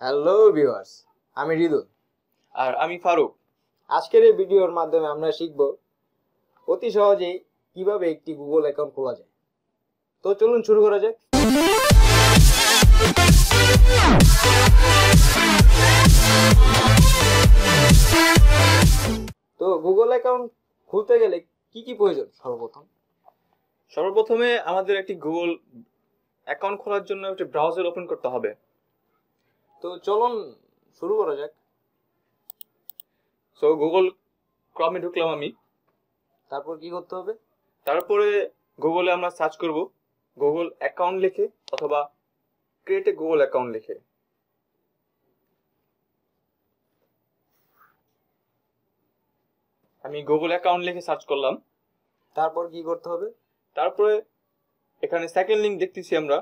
Hello viewers, আমি রিদুল আর আমি ফারুক। আজকের এই ভিডিওর মাধ্যমে আমরা শিখব অতি সহজেই কিভাবে একটি গুগল অ্যাকাউন্ট খোলা যায়। তো চলুন শুরু করা যাক। তো গুগল অ্যাকাউন্ট খুলতে গেলে কি কি প্রয়োজন? সর্বপ্রথমে আমাদের একটি গুগল অ্যাকাউন্ট খোলার জন্য একটি ব্রাউজার ওপেন করতে হবে। তো চলুন শুরু করা যাক। সো গুগল ক্রমে ঢুকলাম আমি। তারপর কি করতে হবে? তারপরে গুগলে আমরা সার্চ করব গুগল অ্যাকাউন্ট লিখে অথবা ক্রিয়েট এ গুগল অ্যাকাউন্ট লিখে। আমি গুগল অ্যাকাউন্ট লিখে সার্চ করলাম। তারপর কি করতে হবে? তারপরে এখানে সেকেন্ড লিংক দেখতেছি আমরা,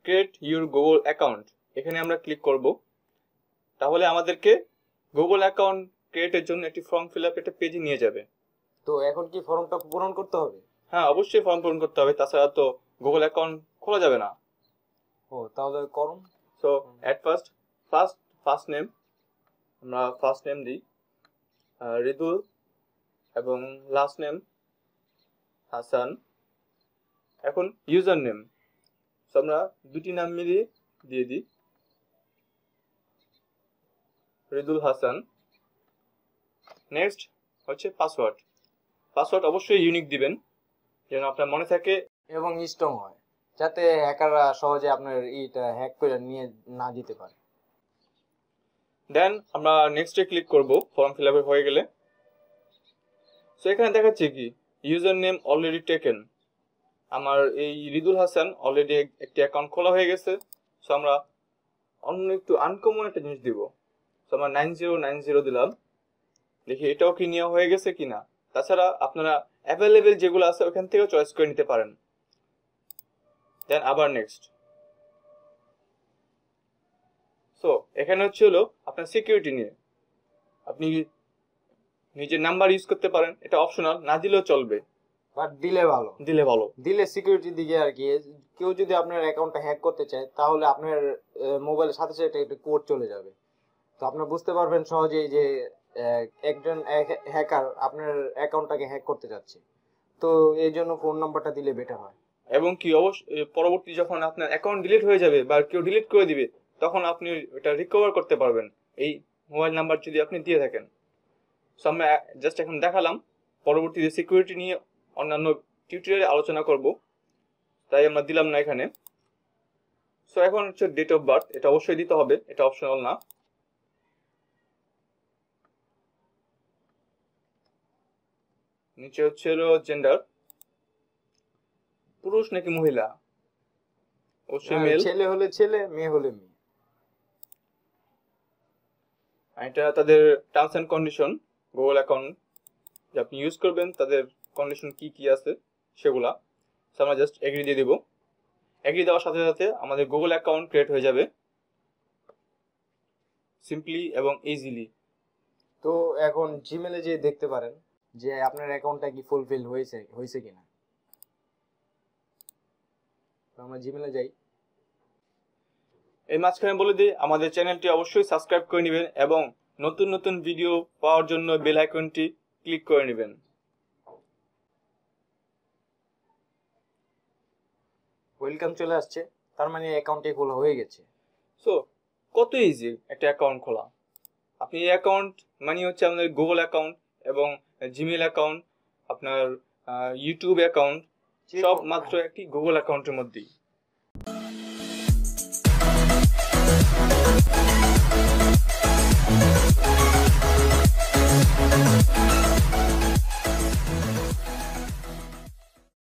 ক্রিয়েট ইউর গুগল অ্যাকাউন্ট। এখানে আমরা ক্লিক করব। তাহলে আমাদেরকে গুগল অ্যাকাউন্ট ক্রিয়েটের জন্য একটি ফর্ম ফিল আপ একটা পেজে নিয়ে যাবে। তো এখন কি ফর্মটা পূরণ করতে হবে? হ্যাঁ, অবশ্যই ফর্ম পূরণ করতে হবে, তাছাড়া তো গুগল অ্যাকাউন্ট খোলা যাবে না। তাহলে করুন। সো এট ফার্স্ট নেম আমরা ফার্স্ট নেম দিই রিদুল এবং লাস্ট নেম হাসান। এখন ইউজার নেম আমরা দুটি নাম মিলিয়ে দিয়ে দিই, রিদুল হাসান। নেক্সট হচ্ছে পাসওয়ার্ড অবশ্যই ইউনিক দিবেন যেন আপনার মনে থাকে এবং স্ট্রং হয়, যাতে হ্যাকাররা সহজে আপনার এইটা হ্যাক করে নিয়ে না যেতে পারে। দেন আমরা নেক্সটে ক্লিক করব ফর্ম ফিল আপ হয়ে গেলে। সো এখানে দেখাচ্ছে কি ইউজার নেম অলরেডি টেকেন। আমার এই রিদুল হাসান অলরেডি একটি অ্যাকাউন্ট খোলা হয়ে গেছে। সো আমরা অন্য একটু আনকমন একটা জিনিস দিব। সো আমরা 9090 দিলাম, দেখি এটাও কি নেওয়া হয়ে গেছে কিনা। তাছাড়া আপনারা অ্যাভেলেবেল যেগুলো আছে ওখান থেকেও চয়েস করে নিতে পারেন। দেন আবার নেক্সট। সো এখানে হলো আপনার সিকিউরিটি নিয়ে আপনি নিজের নাম্বার ইউজ করতে পারেন, এটা অপশনাল, না দিলেও চলবে, বাট দিলে ভালো দিলে সিকিউরিটি দিকে আর কি। কেউ যদি আপনার অ্যাকাউন্টটা হ্যাক করতে চায় তাহলে আপনার মোবাইলের সাথে সাথে একটা কোড চলে যাবে। তো আপনি বুঝতে পারবেন সহজেই যে একজন হ্যাকার আপনার অ্যাকাউন্টটাকে হ্যাক করতে যাচ্ছে। তো এই জন্য ফোন নাম্বারটা দিলে বেটার হয়। এবং কি অবশ্যই পরবর্তী যখন আপনার অ্যাকাউন্ট ডিলিট হয়ে যাবে বা কেউ ডিলিট করে দিবে তখন আপনি এটা রিকভার করতে পারবেন এই মোবাইল নাম্বার যদি আপনি দিয়ে থাকেন। সো আমরা জাস্ট এখন দেখালাম, পরবর্তীতে সিকিউরিটি নিয়ে অন্যান্য টিউটোরিয়ালে আলোচনা করব, তাই আমরা দিলাম না এখানে। সো এখন হচ্ছে ডেট অফ বার্থ, এটা অবশ্যই দিতে হবে, এটা অপশনাল না। নিচে হচ্ছে জেন্ডার, পুরুষ নাকি মহিলা, অবশ্যই মেল। ছেলে হলে ছেলে, মেয়ে হলে মেয়ে। এটা তাদের terms and condition, Google account যে আপনি ইউজ করবেন তাদের কন্ডিশন কি কি আছে সেগুলা। সো আমরা জাস্ট এগ্রি দিয়ে দিব। এগ্রি দেওয়ার সাথে সাথে আমাদের গুগল অ্যাকাউন্ট ক্রিয়েট হয়ে যাবে সিম্পলি এবং ইজিলি। তো এখন জিমেলে যে দেখতে পারেন যে আপনার অ্যাকাউন্টটা কি ফুলফিল হয়েছে কিনা। তো আমরা জিমেলে যাই। এই মাঝখানে বলে দিই আমাদের চ্যানেলটি অবশ্যই সাবস্ক্রাইব করে নেবেন এবং নতুন নতুন ভিডিও পাওয়ার জন্য বেল আইকনটি ক্লিক করে নেবেন। ওয়েলকাম চলে আসছে, তার মানে অ্যাকাউন্টে খোলা হয়ে গেছে। সো কত ইজি একটা অ্যাকাউন্ট খোলা। আপনি এই অ্যাকাউন্ট মানে হচ্ছে আমাদের গুগল অ্যাকাউন্ট এবং জিমেল অ্যাকাউন্ট, আপনার ইউটিউব অ্যাকাউন্ট, সব মাত্র একটি গুগল অ্যাকাউন্টের মধ্যেই।